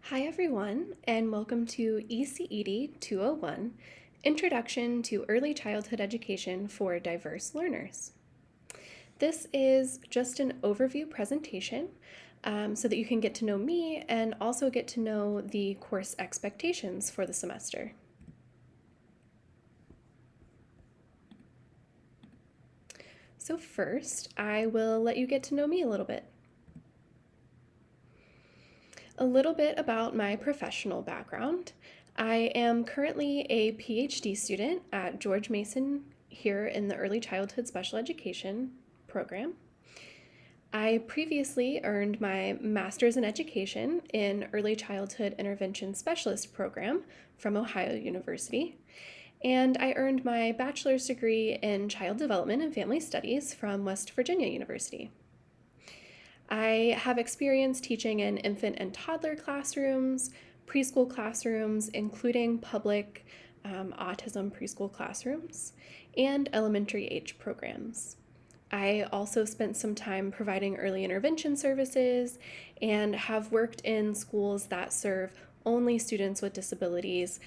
Hi everyone, and welcome to ECED 201, Introduction to Early Childhood Education for Diverse Learners. This is just an overview presentation so that you can get to know me and also get to know the course expectations for the semester. So first, I will let you get to know me a little bit. A little bit about my professional background. I am currently a PhD student at George Mason here in the Early Childhood Special Education program. I previously earned my Master's in Education in Early Childhood Intervention Specialist program from Ohio University, and I earned my bachelor's degree in Child Development and Family Studies from West Virginia University. I have experience teaching in infant and toddler classrooms, preschool classrooms, including public autism preschool classrooms, and elementary age programs. I also spent some time providing early intervention services and have worked in schools that serve only students with disabilities,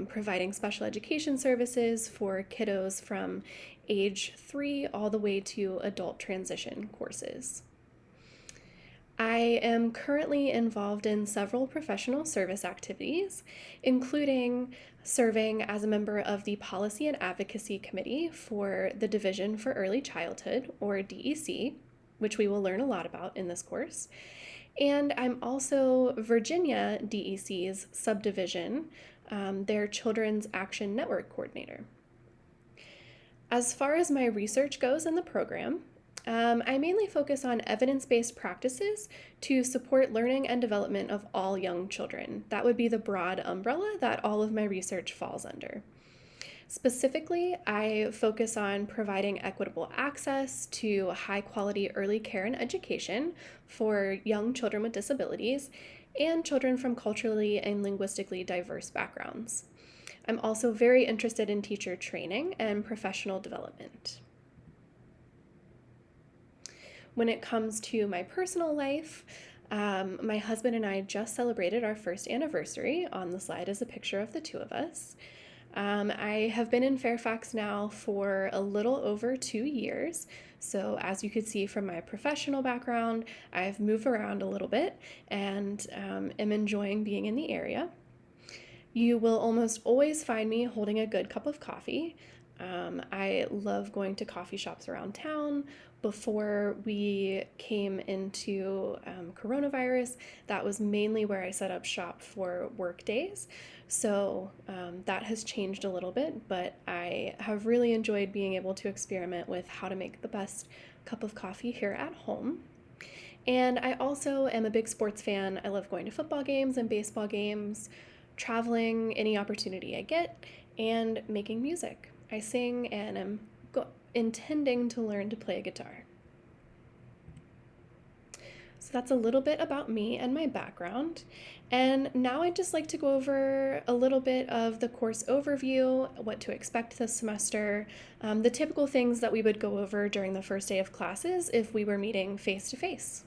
providing special education services for kiddos from age 3 all the way to adult transition courses. I am currently involved in several professional service activities, including serving as a member of the Policy and Advocacy Committee for the Division for Early Childhood, or DEC, which we will learn a lot about in this course. And I'm also Virginia DEC's subdivision, their Children's Action Network coordinator. As far as my research goes in the program, I mainly focus on evidence-based practices to support learning and development of all young children. That would be the broad umbrella that all of my research falls under. Specifically, I focus on providing equitable access to high-quality early care and education for young children with disabilities and children from culturally and linguistically diverse backgrounds. I'm also very interested in teacher training and professional development. When it comes to my personal life, my husband and I just celebrated our first anniversary. On the slide is a picture of the two of us. I have been in Fairfax now for a little over 2 years. So as you could see from my professional background, I've moved around a little bit and am enjoying being in the area. You will almost always find me holding a good cup of coffee. I love going to coffee shops around town. Before we came into coronavirus, that was mainly where I set up shop for work days. So that has changed a little bit, but I have really enjoyed being able to experiment with how to make the best cup of coffee here at home. And I also am a big sports fan. I love going to football games and baseball games, traveling any opportunity I get, and making music. I sing and am intending to learn to play a guitar. So that's a little bit about me and my background. And now I'd just like to go over a little bit of the course overview, what to expect this semester, the typical things that we would go over during the first day of classes if we were meeting face-to-face.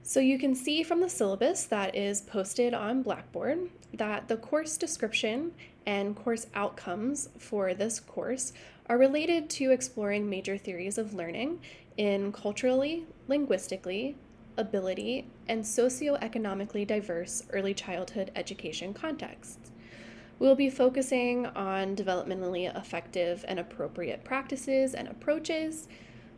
So you can see from the syllabus that is posted on Blackboard that the course description and course outcomes for this course are related to exploring major theories of learning in culturally, linguistically, ability, and socioeconomically diverse early childhood education contexts. We'll be focusing on developmentally effective and appropriate practices and approaches.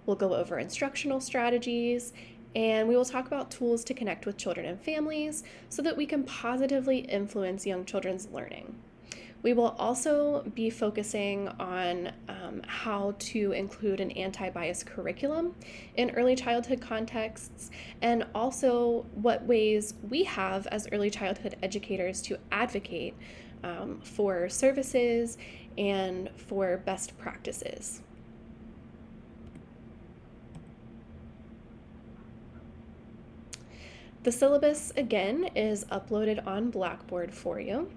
We'll go over instructional strategies, and we will talk about tools to connect with children and families so that we can positively influence young children's learning. We will also be focusing on how to include an anti-bias curriculum in early childhood contexts, and also what ways we have as early childhood educators to advocate for services and for best practices. The syllabus, again, is uploaded on Blackboard for you.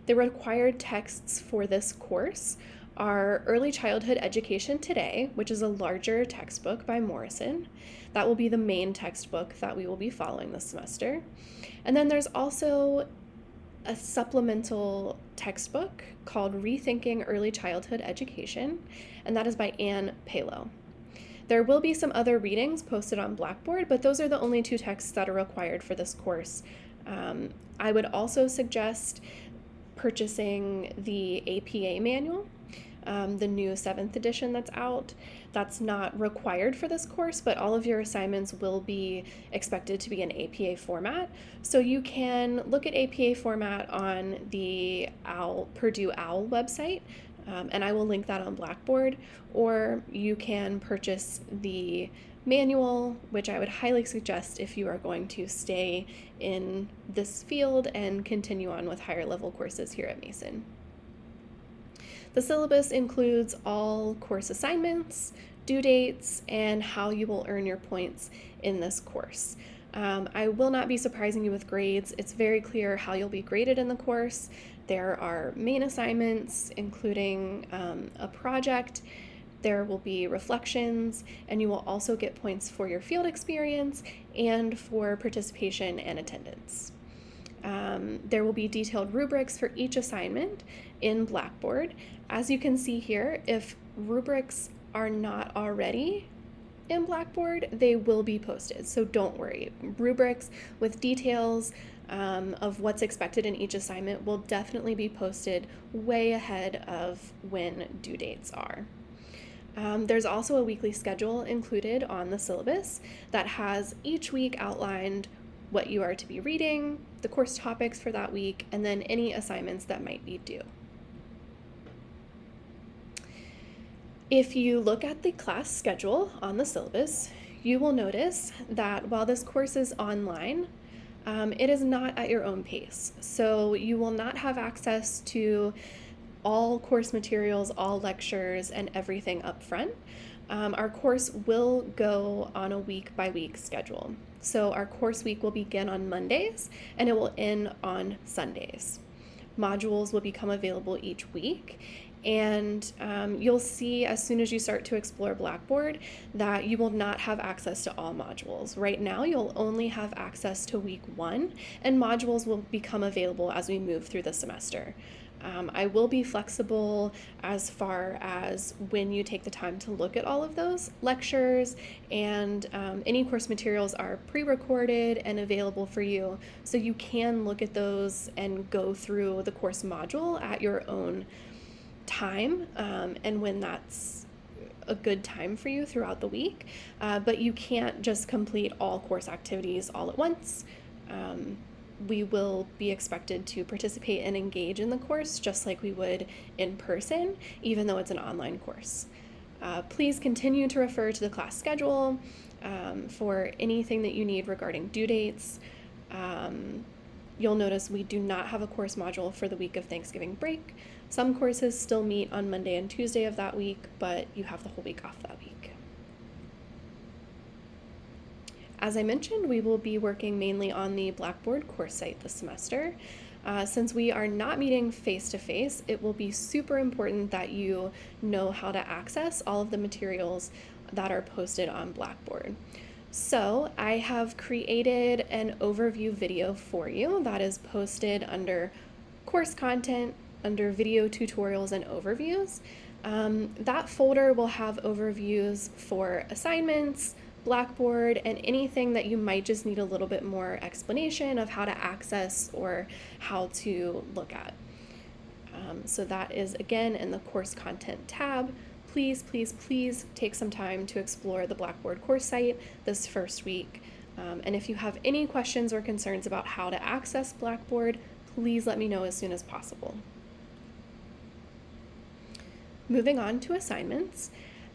The required texts for this course our Early Childhood Education Today, which is a larger textbook by Morrison. That will be the main textbook that we will be following this semester. And then there's also a supplemental textbook called Rethinking Early Childhood Education, and that is by Anne Palo. There will be some other readings posted on Blackboard, but those are the only 2 texts that are required for this course. I would also suggest purchasing the APA manual, the new 7th edition that's out. That's not required for this course, but all of your assignments will be expected to be in APA format. So you can look at APA format on the Purdue OWL website, and I will link that on Blackboard, or you can purchase the manual, which I would highly suggest if you are going to stay in this field and continue on with higher level courses here at Mason. The syllabus includes all course assignments, due dates, and how you will earn your points in this course. I will not be surprising you with grades. It's very clear how you'll be graded in the course. There are main assignments, including a project. There will be reflections, and you will also get points for your field experience and for participation and attendance. There will be detailed rubrics for each assignment in Blackboard. As you can see here, if rubrics are not already in Blackboard, they will be posted, so don't worry. Rubrics with details of what's expected in each assignment will definitely be posted way ahead of when due dates are. There's also a weekly schedule included on the syllabus that has each week outlined what you are to be reading, the course topics for that week, and then any assignments that might be due. If you look at the class schedule on the syllabus, you will notice that while this course is online, it is not at your own pace. So you will not have access to all course materials, all lectures, and everything up front. Our course will go on a week-by-week schedule. So our course week will begin on Mondays, and it will end on Sundays. Modules will become available each week, and you'll see as soon as you start to explore Blackboard that you will not have access to all modules. Right now, you'll only have access to week 1, and modules will become available as we move through the semester. I will be flexible as far as when you take the time to look at all of those lectures, and any course materials are pre-recorded and available for you, so you can look at those and go through the course module at your own time, and when that's a good time for you throughout the week, but you can't just complete all course activities all at once. We will be expected to participate and engage in the course just like we would in person, even though it's an online course. Please continue to refer to the class schedule for anything that you need regarding due dates. You'll notice we do not have a course module for the week of Thanksgiving break. Some courses still meet on Monday and Tuesday of that week, but you have the whole week off that week. As I mentioned, we will be working mainly on the Blackboard course site this semester. Since we are not meeting face-to-face, it will be super important that you know how to access all of the materials that are posted on Blackboard. So I have created an overview video for you that is posted under course content, under video tutorials and overviews. That folder will have overviews for assignments, Blackboard, and anything that you might just need a little bit more explanation of how to access or how to look at. So that is again in the course content tab. Please, please, please take some time to explore the Blackboard course site this first week. And if you have any questions or concerns about how to access Blackboard, please let me know as soon as possible. Moving on to assignments.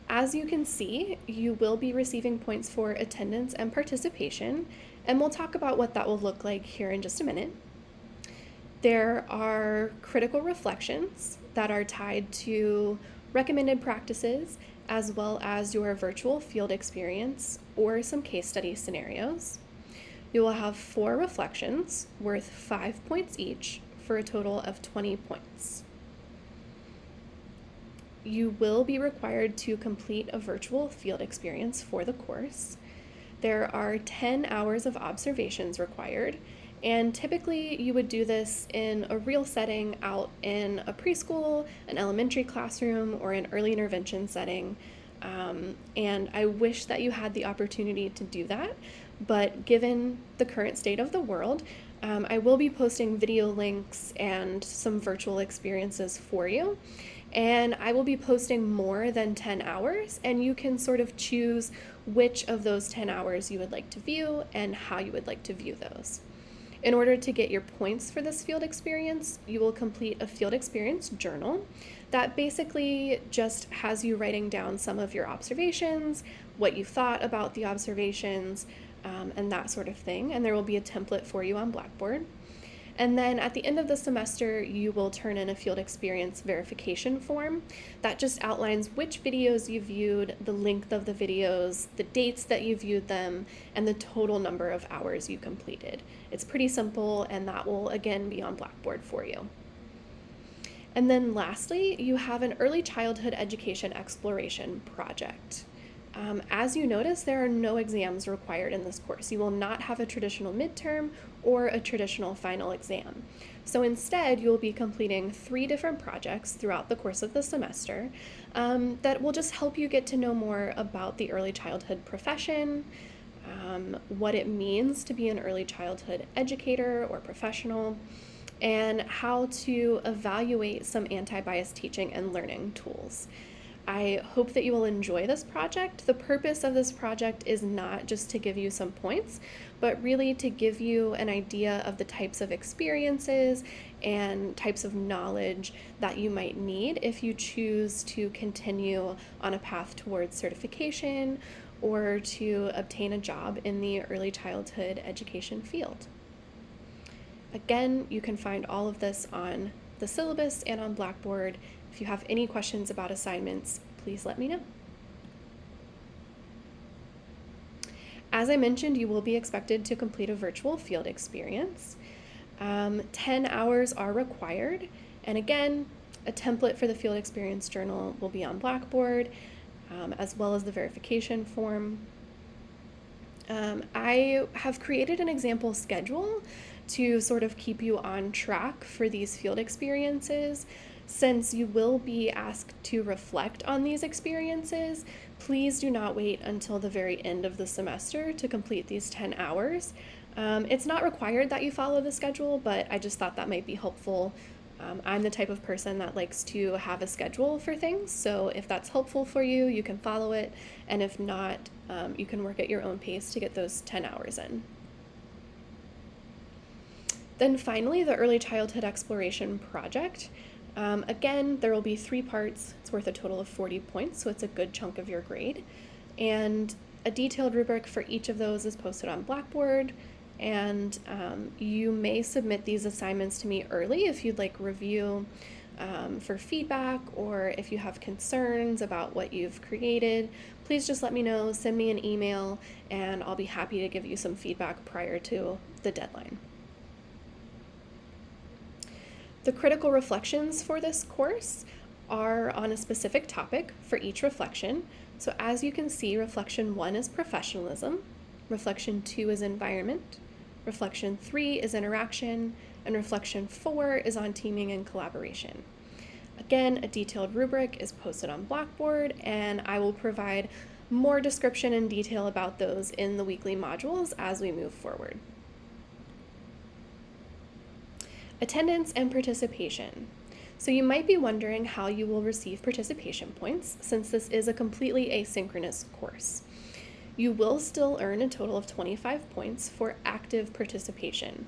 As you can see, you will be receiving points for attendance and participation, and we'll talk about what that will look like here in just a minute. There are critical reflections that are tied to recommended practices, as well as your virtual field experience or some case study scenarios. You will have 4 reflections worth 5 points each for a total of 20 points. you will be required to complete a virtual field experience for the course. There are 10 hours of observations required, and typically you would do this in a real setting out in a preschool, an elementary classroom, or an early intervention setting. And I wish that you had the opportunity to do that, but given the current state of the world, I will be posting video links and some virtual experiences for you. And I will be posting more than 10 hours, and you can sort of choose which of those 10 hours you would like to view and how you would like to view those. In order to get your points for this field experience, you will complete a field experience journal that basically just has you writing down some of your observations, what you thought about the observations, and that sort of thing. And there will be a template for you on Blackboard. And then at the end of the semester, you will turn in a field experience verification form that just outlines which videos you viewed, the length of the videos, the dates that you viewed them, and the total number of hours you completed. It's pretty simple, and that will again be on Blackboard for you. And then lastly, you have an early childhood education exploration project. As you notice, there are no exams required in this course. You will not have a traditional midterm or a traditional final exam. So instead, you'll be completing 3 different projects throughout the course of the semester that will just help you get to know more about the early childhood profession, what it means to be an early childhood educator or professional, and how to evaluate some anti-bias teaching and learning tools. I hope that you will enjoy this project. The purpose of this project is not just to give you some points, but really to give you an idea of the types of experiences and types of knowledge that you might need if you choose to continue on a path towards certification or to obtain a job in the early childhood education field. Again, you can find all of this on the syllabus and on Blackboard. If you have any questions about assignments, please let me know. As I mentioned, you will be expected to complete a virtual field experience. 10 hours are required, and again, a template for the field experience journal will be on Blackboard, as well as the verification form. I have created an example schedule to sort of keep you on track for these field experiences. Since you will be asked to reflect on these experiences, please do not wait until the very end of the semester to complete these 10 hours. It's not required that you follow the schedule, but I just thought that might be helpful. I'm the type of person that likes to have a schedule for things, so if that's helpful for you, you can follow it, and if not, you can work at your own pace to get those 10 hours in. Then finally, the Early Childhood Exploration Project. Again, there will be 3 parts. It's worth a total of 40 points, so it's a good chunk of your grade. And a detailed rubric for each of those is posted on Blackboard, and you may submit these assignments to me early if you'd like review for feedback, or if you have concerns about what you've created. Please just let me know, send me an email, and I'll be happy to give you some feedback prior to the deadline. The critical reflections for this course are on a specific topic for each reflection. So as you can see, reflection 1 is professionalism, reflection 2 is environment, reflection 3 is interaction, and reflection 4 is on teaming and collaboration. Again, a detailed rubric is posted on Blackboard, and I will provide more description and detail about those in the weekly modules as we move forward. Attendance and participation. So you might be wondering how you will receive participation points, since this is a completely asynchronous course. You will still earn a total of 25 points for active participation.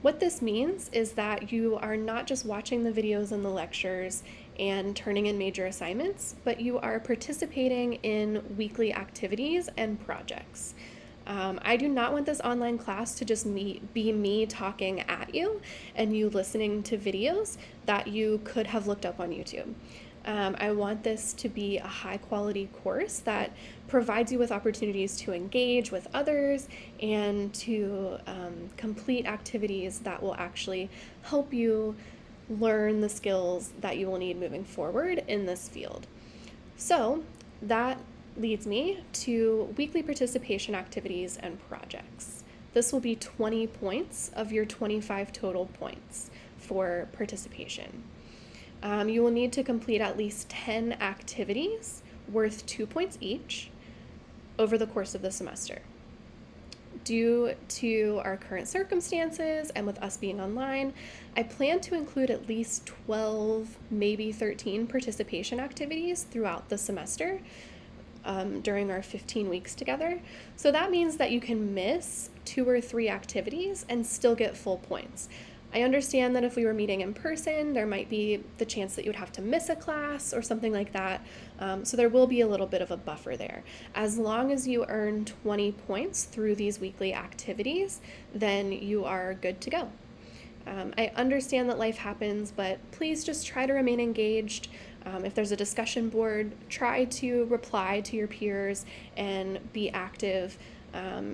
What this means is that you are not just watching the videos and the lectures and turning in major assignments, but you are participating in weekly activities and projects. I do not want this online class to just be me talking at you and you listening to videos that you could have looked up on YouTube. I want this to be a high quality course that provides you with opportunities to engage with others and to complete activities that will actually help you learn the skills that you will need moving forward in this field. So that leads me to weekly participation activities and projects. This will be 20 points of your 25 total points for participation. You will need to complete at least 10 activities worth 2 points each over the course of the semester. Due to our current circumstances and with us being online, I plan to include at least 12, maybe 13 participation activities throughout the semester during our 15 weeks together. So that means that you can miss 2 or 3 activities and still get full points. I understand that if we were meeting in person, there might be the chance that you would have to miss a class or something like that. So there will be a little bit of a buffer there. As long as you earn 20 points through these weekly activities, then you are good to go. I understand that life happens, but please just try to remain engaged. If there's a discussion board, try to reply to your peers and be active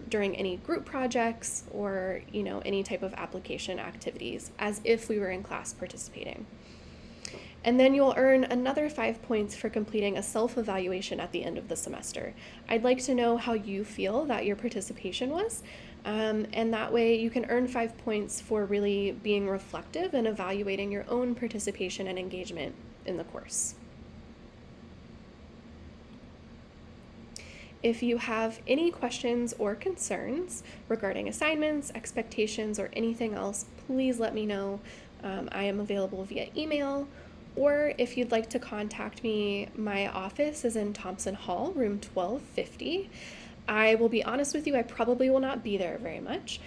during any group projects or any type of application activities, as if we were in class participating. And then you'll earn another 5 points for completing a self-evaluation at the end of the semester. I'd like to know how you feel that your participation was, and that way you can earn 5 points for really being reflective and evaluating your own participation and engagement in the course. If you have any questions or concerns regarding assignments, expectations, or anything else, please let me know. I am available via email, or if you'd like to contact me, my office is in Thompson Hall, room 1250. I will be honest with you, I probably will not be there very much.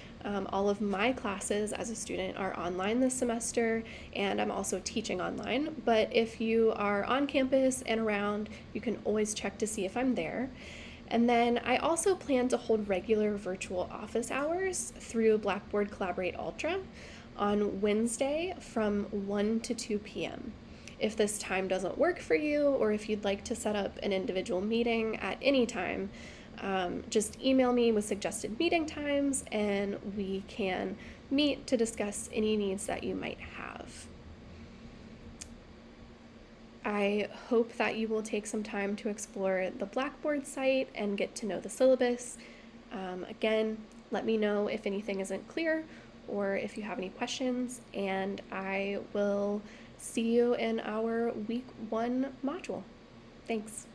All of my classes as a student are online this semester, and I'm also teaching online. But if you are on campus and around, you can always check to see if I'm there. And then I also plan to hold regular virtual office hours through Blackboard Collaborate Ultra on Wednesday from 1 to 2 p.m. If this time doesn't work for you, or if you'd like to set up an individual meeting at any time, just email me with suggested meeting times and we can meet to discuss any needs that you might have. I hope that you will take some time to explore the Blackboard site and get to know the syllabus. Again, let me know if anything isn't clear or if you have any questions, and I will see you in our week 1 module. Thanks.